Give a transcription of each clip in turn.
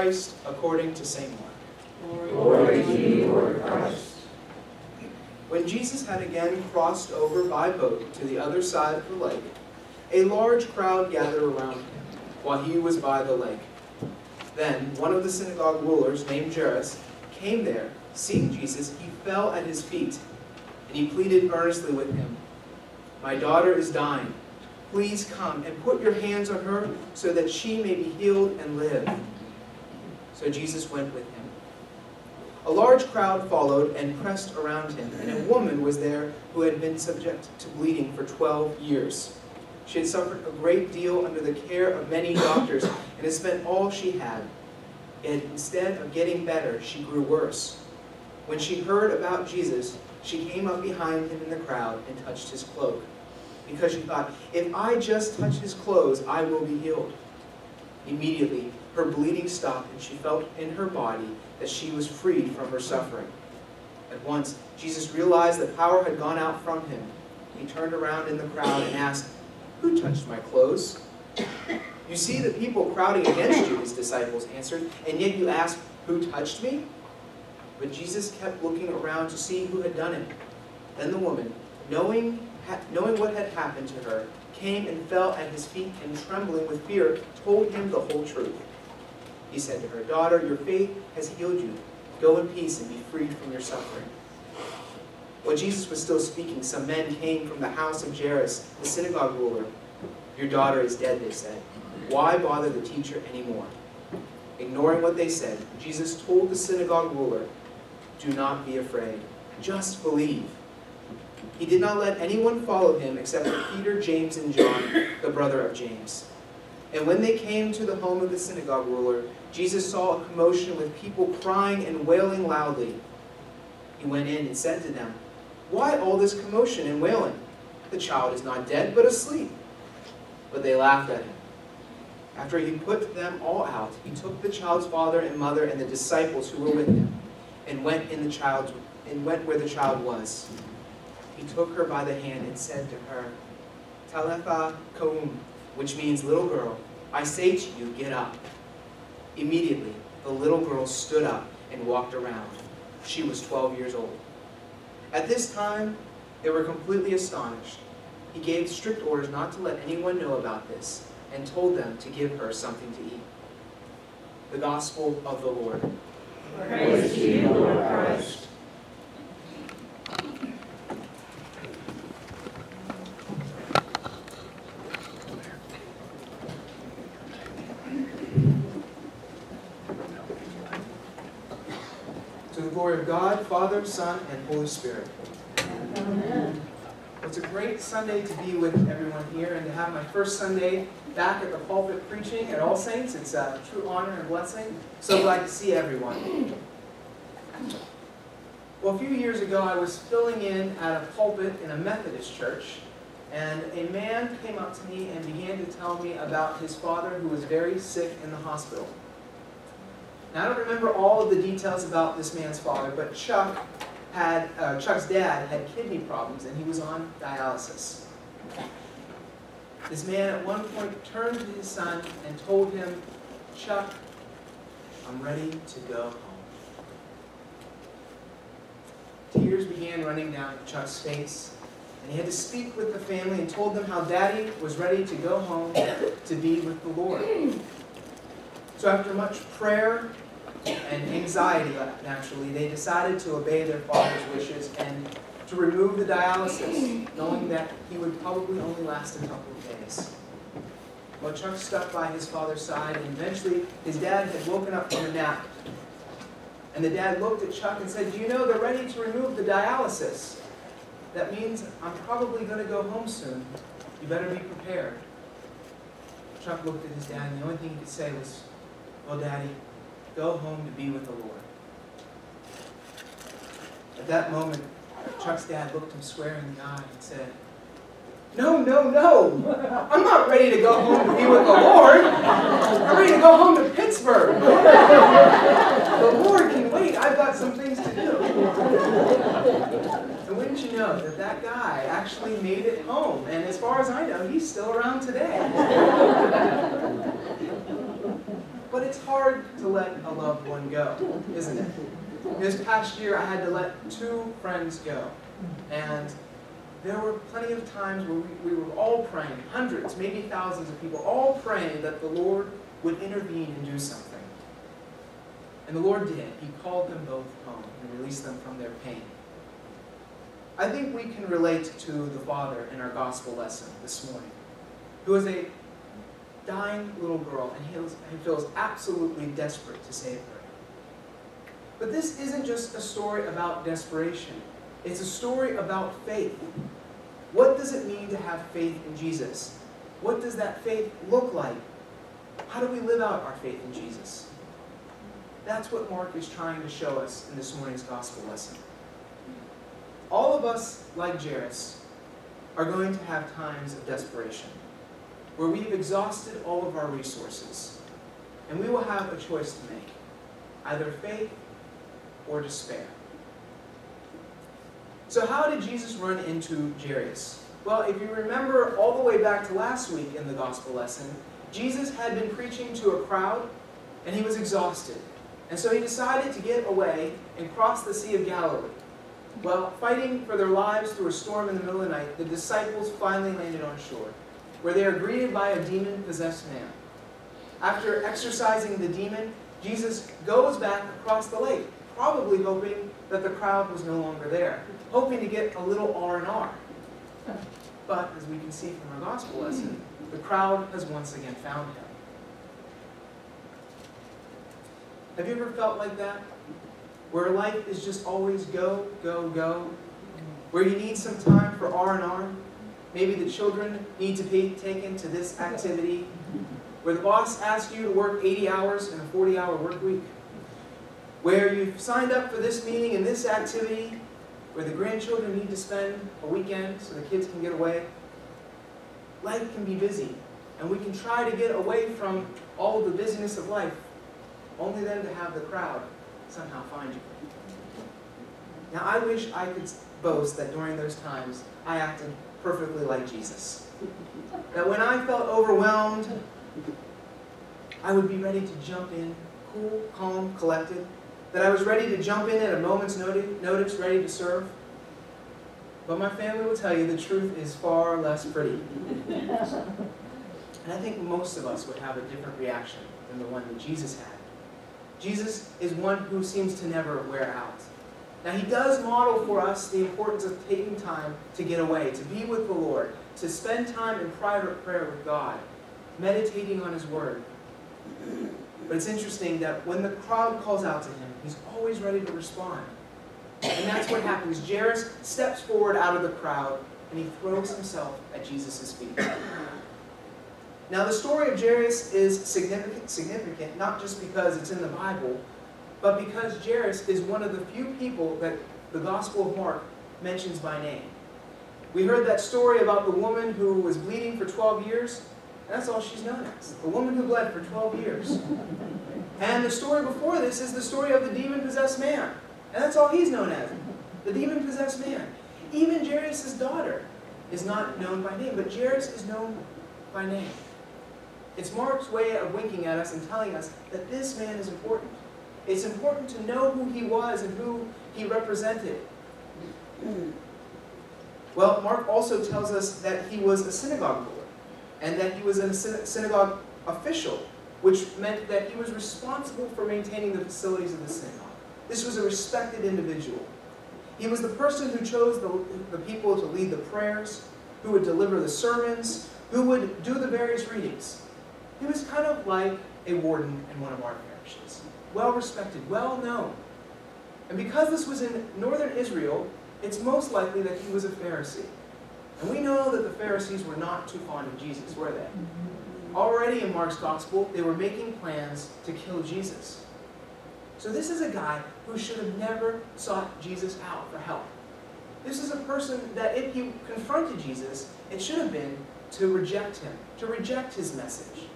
Christ according to St. Mark. Glory to you, Lord Christ. When Jesus had again crossed over by boat to the other side of the lake, a large crowd gathered around him while he was by the lake. Then one of the synagogue rulers, named Jairus, came there. Seeing Jesus, he fell at his feet, and he pleaded earnestly with him, "My daughter is dying. Please come and put your hands on her so that she may be healed and live." So Jesus went with him. A large crowd followed and pressed around him, and a woman was there who had been subject to bleeding for 12 years. She had suffered a great deal under the care of many doctors and had spent all she had. Yet instead of getting better, she grew worse. When she heard about Jesus, she came up behind him in the crowd and touched his cloak, because she thought, "If I just touch his clothes, I will be healed." Immediately, her bleeding stopped, and she felt in her body that she was freed from her suffering. At once, Jesus realized that power had gone out from him. He turned around in the crowd and asked, "Who touched my clothes?" "You see the people crowding against you," his disciples answered, "and yet you ask, 'Who touched me?'" But Jesus kept looking around to see who had done it. Then the woman, knowing what had happened to her, came and fell at his feet, and trembling with fear, told him the whole truth. He said to her, "Daughter, your faith has healed you. Go in peace and be freed from your suffering." While Jesus was still speaking, some men came from the house of Jairus, the synagogue ruler. "Your daughter is dead," they said. "Why bother the teacher anymore?" Ignoring what they said, Jesus told the synagogue ruler, "Do not be afraid. Just believe." He did not let anyone follow him except for Peter, James, and John, the brother of James. And when they came to the home of the synagogue ruler, Jesus saw a commotion with people crying and wailing loudly. He went in and said to them, "Why all this commotion and wailing? The child is not dead, but asleep." But they laughed at him. After he put them all out, he took the child's father and mother and the disciples who were with him, and went where the child was. He took her by the hand and said to her, "Talitha koum," which means, "Little girl, I say to you, get up." Immediately, the little girl stood up and walked around. She was 12 years old. At this time, they were completely astonished. He gave strict orders not to let anyone know about this, and told them to give her something to eat. The Gospel of the Lord. Praise to you, Lord Christ. To the glory of God, Father, Son, and Holy Spirit. Amen. It's a great Sunday to be with everyone here and to have my first Sunday back at the pulpit preaching at All Saints. It's a true honor and blessing. So glad to see everyone. Well, a few years ago, I was filling in at a pulpit in a Methodist church, and a man came up to me and began to tell me about his father who was very sick in the hospital. Now, I don't remember all of the details about this man's father, but Chuck's dad had kidney problems, and he was on dialysis. This man at one point turned to his son and told him, "Chuck, I'm ready to go home." Tears began running down Chuck's face, and he had to speak with the family and told them how Daddy was ready to go home to be with the Lord. So after much prayer and anxiety, naturally, they decided to obey their father's wishes and to remove the dialysis, knowing that he would probably only last a couple of days. Well, Chuck stuck by his father's side, and eventually his dad had woken up from a nap. And the dad looked at Chuck and said, "Do you know they're ready to remove the dialysis? That means I'm probably going to go home soon. You better be prepared." Chuck looked at his dad, and the only thing he could say was, "Well, Daddy, go home to be with the Lord." At that moment, Chuck's dad looked him square in the eye and said, "No, no, no! I'm not ready to go home to be with the Lord. I'm ready to go home to Pittsburgh. The Lord can wait. I've got some things to do." And wouldn't you know that that guy actually made it home? And as far as I know, he's still around today. But it's hard to let a loved one go, isn't it? This past year, I had to let 2 friends go. And there were plenty of times where we were all praying, hundreds, maybe thousands of people, all praying that the Lord would intervene and do something. And the Lord did. He called them both home and released them from their pain. I think we can relate to the father in our gospel lesson this morning, who is a dying little girl, and he feels absolutely desperate to save her. But this isn't just a story about desperation. It's a story about faith. What does it mean to have faith in Jesus? What does that faith look like? How do we live out our faith in Jesus? That's what Mark is trying to show us in this morning's gospel lesson. All of us, like Jairus, are going to have times of desperation, where we've exhausted all of our resources, and we will have a choice to make, either faith or despair. So how did Jesus run into Jairus? Well, if you remember all the way back to last week in the gospel lesson, Jesus had been preaching to a crowd, and he was exhausted. And so he decided to get away and cross the Sea of Galilee. Well, fighting for their lives through a storm in the middle of the night, the disciples finally landed on shore, where they are greeted by a demon-possessed man. After exorcising the demon, Jesus goes back across the lake, probably hoping that the crowd was no longer there, hoping to get a little R&R. But, as we can see from our gospel lesson, the crowd has once again found him. Have you ever felt like that? Where life is just always go, go, go? Where you need some time for R&R? Maybe the children need to be taken to this activity? Where the boss asks you to work 80 hours in a 40-hour work week? Where you've signed up for this meeting and this activity? Where the grandchildren need to spend a weekend so the kids can get away? Life can be busy, and we can try to get away from all of the busyness of life, only then to have the crowd somehow find you. Now, I wish I could boast that during those times, I acted perfectly like Jesus. That when I felt overwhelmed, I would be ready to jump in, cool, calm, collected. That I was ready to jump in at a moment's notice, ready to serve. But my family will tell you the truth is far less pretty. And I think most of us would have a different reaction than the one that Jesus had. Jesus is one who seems to never wear out. Now, he does model for us the importance of taking time to get away, to be with the Lord, to spend time in private prayer with God, meditating on his word. But it's interesting that when the crowd calls out to him, he's always ready to respond. And that's what happens. Jairus steps forward out of the crowd, and he throws himself at Jesus' feet. Now, the story of Jairus is significant, not just because it's in the Bible, but because Jairus is one of the few people that the Gospel of Mark mentions by name. We heard that story about the woman who was bleeding for 12 years, and that's all she's known as, the woman who bled for 12 years. And the story before this is the story of the demon-possessed man, and that's all he's known as, the demon-possessed man. Even Jairus' daughter is not known by name, but Jairus is known by name. It's Mark's way of winking at us and telling us that this man is important. It's important to know who he was and who he represented. Well, Mark also tells us that he was a synagogue ruler and that he was a synagogue official, which meant that he was responsible for maintaining the facilities of the synagogue. This was a respected individual. He was the person who chose the people to lead the prayers, who would deliver the sermons, who would do the various readings. He was kind of like a warden in one of our parishes. Well-respected, well-known. And because this was in northern Israel, it's most likely that he was a Pharisee. And we know that the Pharisees were not too fond of Jesus, were they? Already in Mark's Gospel, they were making plans to kill Jesus. So this is a guy who should have never sought Jesus out for help. This is a person that if he confronted Jesus, it should have been to reject him, to reject his message.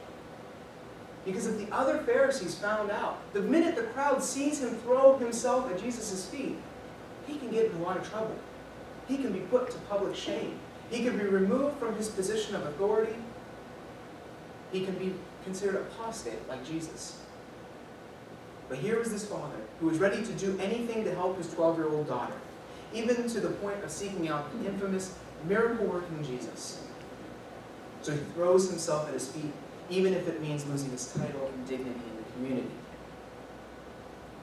Because if the other Pharisees found out, the minute the crowd sees him throw himself at Jesus' feet, he can get in a lot of trouble. He can be put to public shame. He can be removed from his position of authority. He can be considered apostate like Jesus. But here was this father who was ready to do anything to help his 12-year-old daughter, even to the point of seeking out the infamous miracle-working Jesus. So he throws himself at his feet, even if it means losing his title and dignity in the community.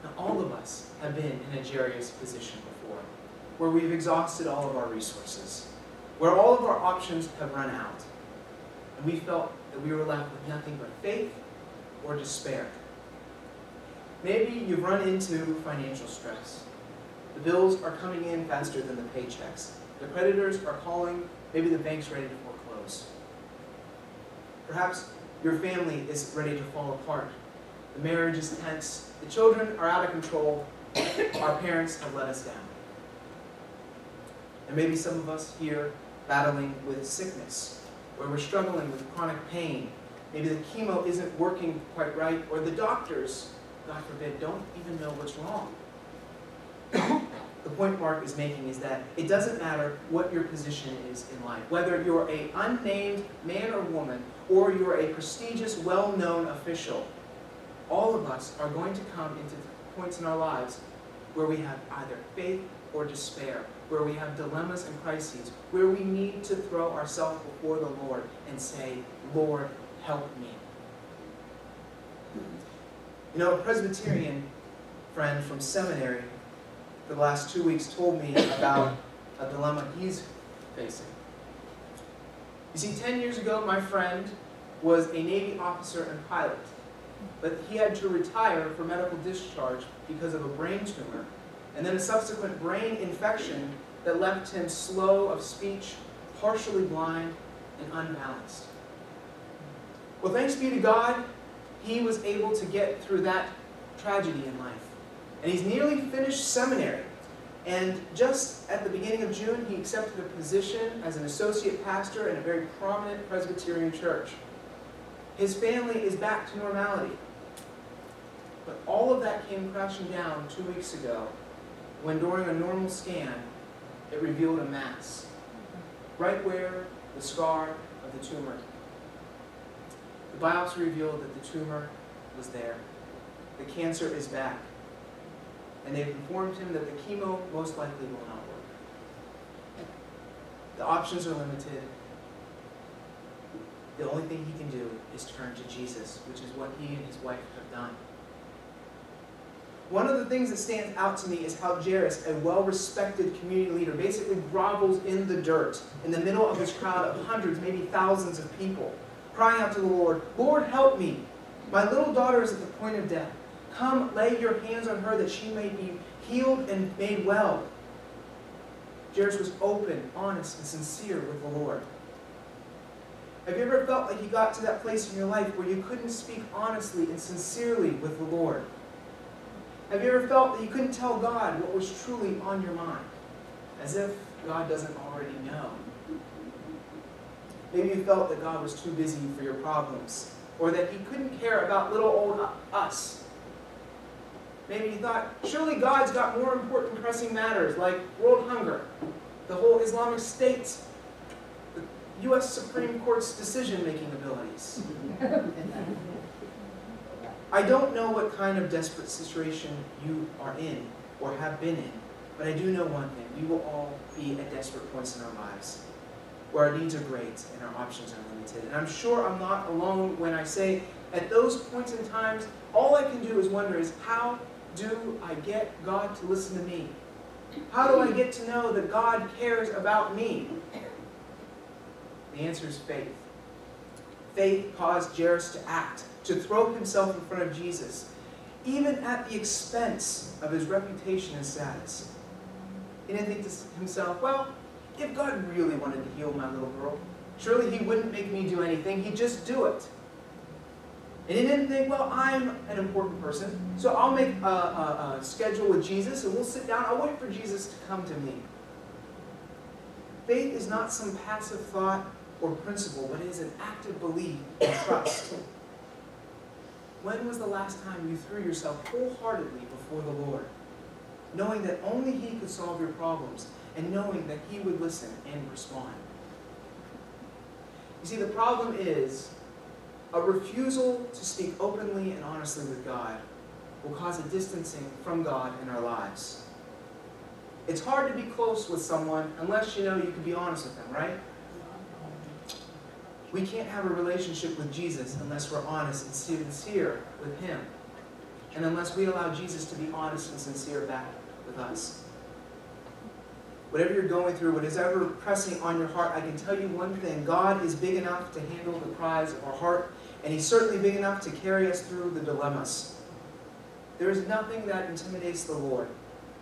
Now, all of us have been in a Jairus position before, where we've exhausted all of our resources, where all of our options have run out, and we felt that we were left with nothing but faith or despair. Maybe you've run into financial stress. The bills are coming in faster than the paychecks. The creditors are calling. Maybe the bank's ready to foreclose. Perhaps your family is ready to fall apart. The marriage is tense. The children are out of control. Our parents have let us down. And maybe some of us here battling with sickness, where we're struggling with chronic pain. Maybe the chemo isn't working quite right, or the doctors, God forbid, don't even know what's wrong. The point Mark is making is that it doesn't matter what your position is in life, whether you're an unnamed man or woman, or you're a prestigious, well-known official. All of us are going to come into points in our lives where we have either faith or despair, where we have dilemmas and crises, where we need to throw ourselves before the Lord and say, Lord, help me. You know, a Presbyterian friend from seminary for the last 2 weeks told me about a dilemma he's facing. You see, 10 years ago, my friend was a Navy officer and pilot, but he had to retire for medical discharge because of a brain tumor and then a subsequent brain infection that left him slow of speech, partially blind, and unbalanced. Well, thanks be to God, he was able to get through that tragedy in life. And he's nearly finished seminary. And just at the beginning of June, he accepted a position as an associate pastor in a very prominent Presbyterian church. His family is back to normality. But all of that came crashing down 2 weeks ago when during a normal scan, it revealed a mass, right where the scar of the tumor. The biopsy revealed that the tumor was there. The cancer is back. And they've informed him that the chemo most likely will not work. The options are limited. The only thing he can do is turn to Jesus, which is what he and his wife have done. One of the things that stands out to me is how Jairus, a well-respected community leader, basically grovels in the dirt in the middle of this crowd of hundreds, maybe thousands of people, crying out to the Lord, Lord, help me. My little daughter is at the point of death. Come, lay your hands on her that she may be healed and made well. Jairus was open, honest, and sincere with the Lord. Have you ever felt like you got to that place in your life where you couldn't speak honestly and sincerely with the Lord? Have you ever felt that you couldn't tell God what was truly on your mind, as if God doesn't already know? Maybe you felt that God was too busy for your problems, or that he couldn't care about little old us. Maybe you thought, surely God's got more important pressing matters like world hunger, the whole Islamic State, the U.S. Supreme Court's decision-making abilities. I don't know what kind of desperate situation you are in or have been in, but I do know one thing. We will all be at desperate points in our lives where our needs are great and our options are limited. And I'm sure I'm not alone when I say at those points in times, all I can do is wonder is how do I get God to listen to me? How do I get to know that God cares about me? The answer is faith. Faith caused Jairus to act, to throw himself in front of Jesus, even at the expense of his reputation and status. He didn't think to himself, well, if God really wanted to heal my little girl, surely he wouldn't make me do anything, he'd just do it. And he didn't think, well, I'm an important person, so I'll make a schedule with Jesus and we'll sit down, I'll wait for Jesus to come to me. Faith is not some passive thought or principle, but it is an active belief and trust. When was the last time you threw yourself wholeheartedly before the Lord, knowing that only he could solve your problems and knowing that he would listen and respond? You see, the problem is a refusal to speak openly and honestly with God will cause a distancing from God in our lives. It's hard to be close with someone unless you know you can be honest with them, right? We can't have a relationship with Jesus unless we're honest and sincere with Him, and unless we allow Jesus to be honest and sincere back with us. Whatever you're going through, what is ever pressing on your heart, I can tell you one thing: God is big enough to handle the cries of our heart, and He's certainly big enough to carry us through the dilemmas. There is nothing that intimidates the Lord.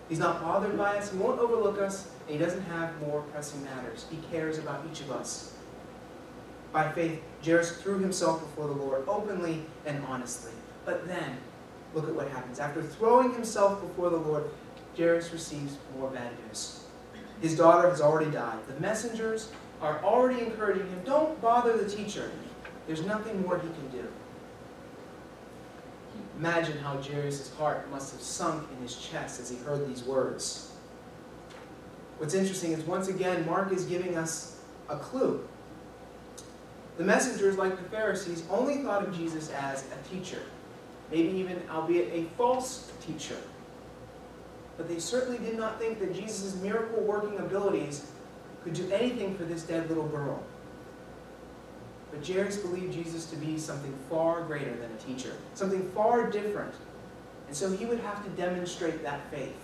He's not bothered by us, He won't overlook us, and He doesn't have more pressing matters. He cares about each of us. By faith, Jairus threw himself before the Lord openly and honestly. But then, look at what happens. After throwing himself before the Lord, Jairus receives more bad news. His daughter has already died. The messengers are already encouraging him, don't bother the teacher. There's nothing more he can do. Imagine how Jairus' heart must have sunk in his chest as he heard these words. What's interesting is, once again, Mark is giving us a clue. The messengers, like the Pharisees, only thought of Jesus as a teacher, maybe even, albeit, a false teacher. But they certainly did not think that Jesus' miracle-working abilities could do anything for this dead little girl. But Jairus believed Jesus to be something far greater than a teacher, something far different. And so he would have to demonstrate that faith.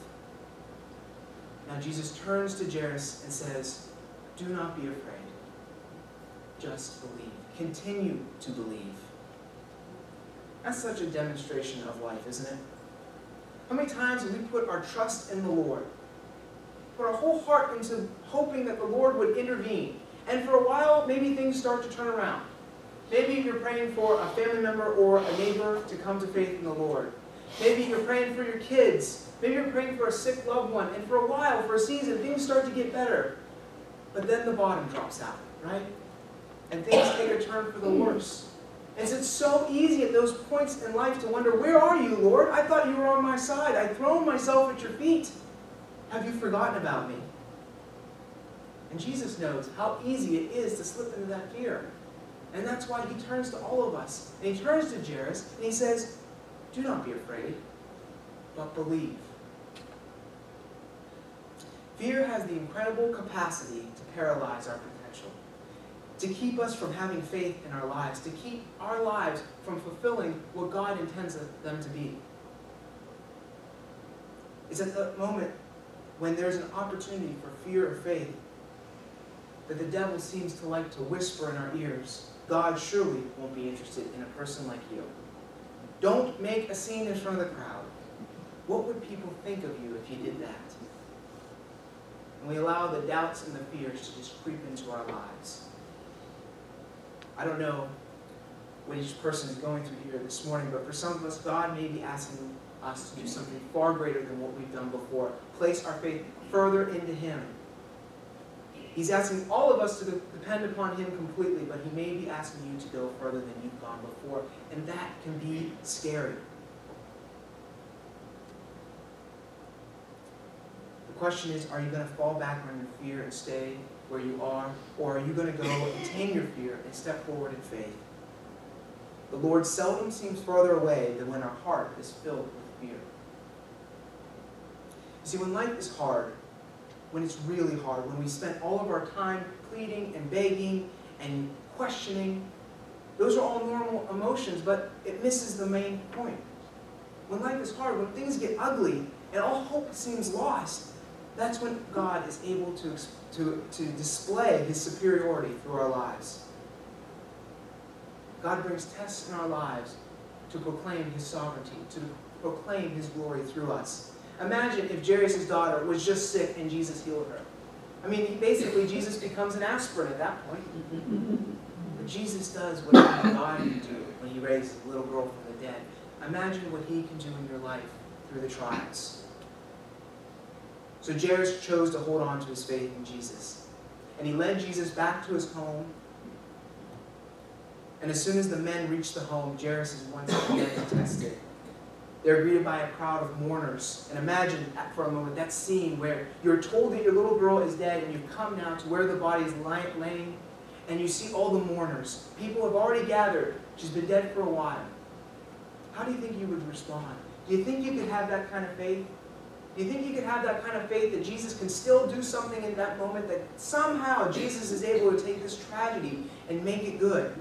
Now Jesus turns to Jairus and says, do not be afraid. Just believe. Continue to believe. That's such a demonstration of life, isn't it? How many times have we put our trust in the Lord? Put our whole heart into hoping that the Lord would intervene. And for a while, maybe things start to turn around. Maybe you're praying for a family member or a neighbor to come to faith in the Lord. Maybe you're praying for your kids. Maybe you're praying for a sick loved one. And for a while, for a season, things start to get better. But then the bottom drops out, right? And things take a turn for the worse. And it's so easy at those points in life to wonder, where are you, Lord? I thought you were on my side. I'd thrown myself at your feet. Have you forgotten about me? And Jesus knows how easy it is to slip into that fear. And that's why he turns to all of us. And he turns to Jairus and he says, do not be afraid, but believe. Fear has the incredible capacity to paralyze our potential, to keep us from having faith in our lives, to keep our lives from fulfilling what God intends them to be. It's at the moment when there's an opportunity for fear or faith that the devil seems to like to whisper in our ears, God surely won't be interested in a person like you. Don't make a scene in front of the crowd. What would people think of you if you did that? And we allow the doubts and the fears to just creep into our lives. I don't know what each person is going through here this morning, but for some of us, God may be asking us to do something far greater than what we've done before. Place our faith further into Him. He's asking all of us to depend upon Him completely, but He may be asking you to go further than you've gone before, and that can be scary. The question is, are you going to fall back on your fear and stay where you are, or are you going to go and tame your fear and step forward in faith? The Lord seldom seems farther away than when our heart is filled with fear. You see, when life is hard, when it's really hard, when we spend all of our time pleading and begging and questioning, those are all normal emotions, but it misses the main point. When life is hard, when things get ugly and all hope seems lost, that's when God is able to display His superiority through our lives. God brings tests in our lives to proclaim His sovereignty, to proclaim His glory through us. Imagine if Jairus' daughter was just sick and Jesus healed her. I mean, basically, Jesus becomes an aspirin at that point. But Jesus does what only God can do when He raises a little girl from the dead. Imagine what He can do in your life through the trials. So Jairus chose to hold on to his faith in Jesus. And he led Jesus back to his home. And as soon as the men reached the home, Jairus is once again tested. They're greeted by a crowd of mourners. And imagine for a moment that scene where you're told that your little girl is dead and you've come now to where the body is laying, and you see all the mourners. People have already gathered. She's been dead for a while. How do you think you would respond? Do you think you could have that kind of faith? Do you think you could have that kind of faith that Jesus can still do something in that moment, that somehow Jesus is able to take this tragedy and make it good?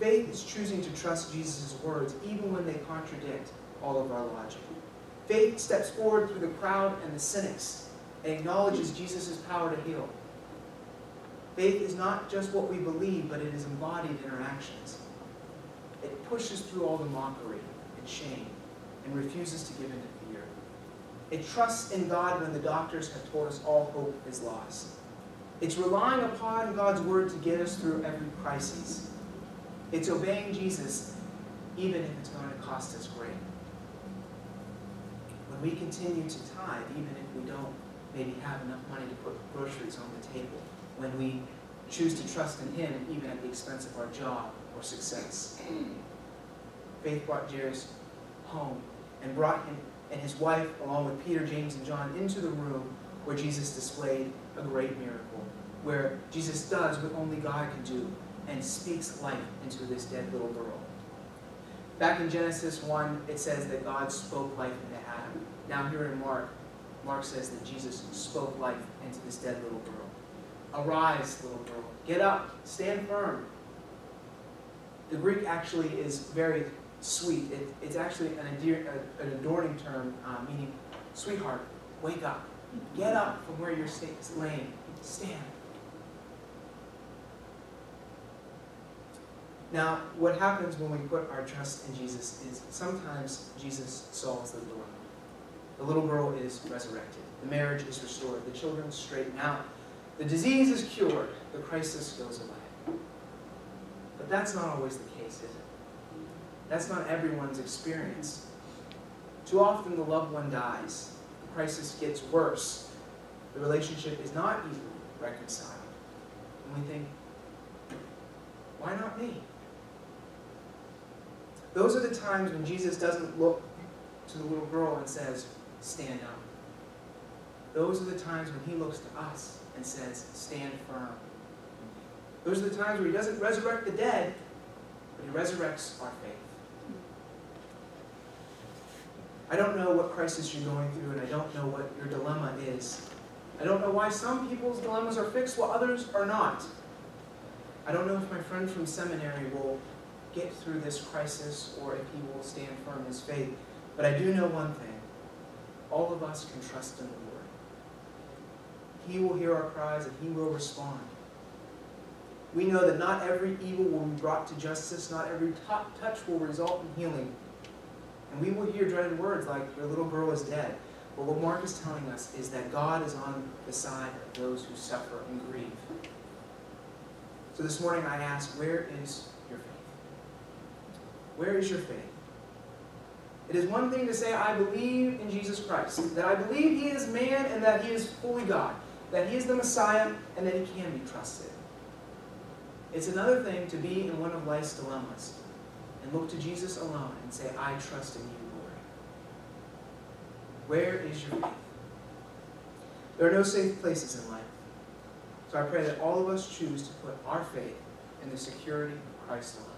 Faith is choosing to trust Jesus' words even when they contradict all of our logic. Faith steps forward through the crowd and the cynics and acknowledges Jesus' power to heal. Faith is not just what we believe, but it is embodied in our actions. It pushes through all the mockery and shame and refuses to give in to fear. It trusts in God when the doctors have told us all hope is lost. It's relying upon God's word to get us through every crisis. It's obeying Jesus even if it's going to cost us great. When we continue to tithe, even if we don't maybe have enough money to put groceries on the table, when we choose to trust in Him even at the expense of our job or success. Faith brought Jairus home and brought him and his wife, along with Peter, James, and John, into the room where Jesus displayed a great miracle, where Jesus does what only God can do and speaks life into this dead little girl. Back in Genesis 1, it says that God spoke life into Adam. Now here in Mark says that Jesus spoke life into this dead little girl. Arise, little girl. Get up. Stand firm. The Greek actually is very sweet. It's actually an adorning term, meaning, sweetheart, wake up. Get up from where you're laying. Stand. Now, what happens when we put our trust in Jesus is sometimes Jesus solves the dilemma. The little girl is resurrected. The marriage is restored. The children straighten out. The disease is cured. The crisis goes away. But that's not always the case, is it? That's not everyone's experience. Too often the loved one dies. The crisis gets worse. The relationship is not easily reconciled. And we think, why not me? Those are the times when Jesus doesn't look to the little girl and says, stand up. Those are the times when He looks to us and says, stand firm. Those are the times where He doesn't resurrect the dead, but He resurrects our faith. I don't know what crisis you're going through, and I don't know what your dilemma is. I don't know why some people's dilemmas are fixed while others are not. I don't know if my friend from seminary will get through this crisis or if he will stand firm in his faith. But I do know one thing. All of us can trust in the Lord. He will hear our cries and He will respond. We know that not every evil will be brought to justice. Not every touch will result in healing. And we will hear dreaded words like, your little girl is dead. But what Mark is telling us is that God is on the side of those who suffer and grieve. So this morning I ask, where is your faith? Where is your faith? It is one thing to say, I believe in Jesus Christ, that I believe He is man and that He is fully God, that He is the Messiah and that He can be trusted. It's another thing to be in one of life's dilemmas and look to Jesus alone and say, I trust in You, Lord. Where is your faith? There are no safe places in life. So I pray that all of us choose to put our faith in the security of Christ alone.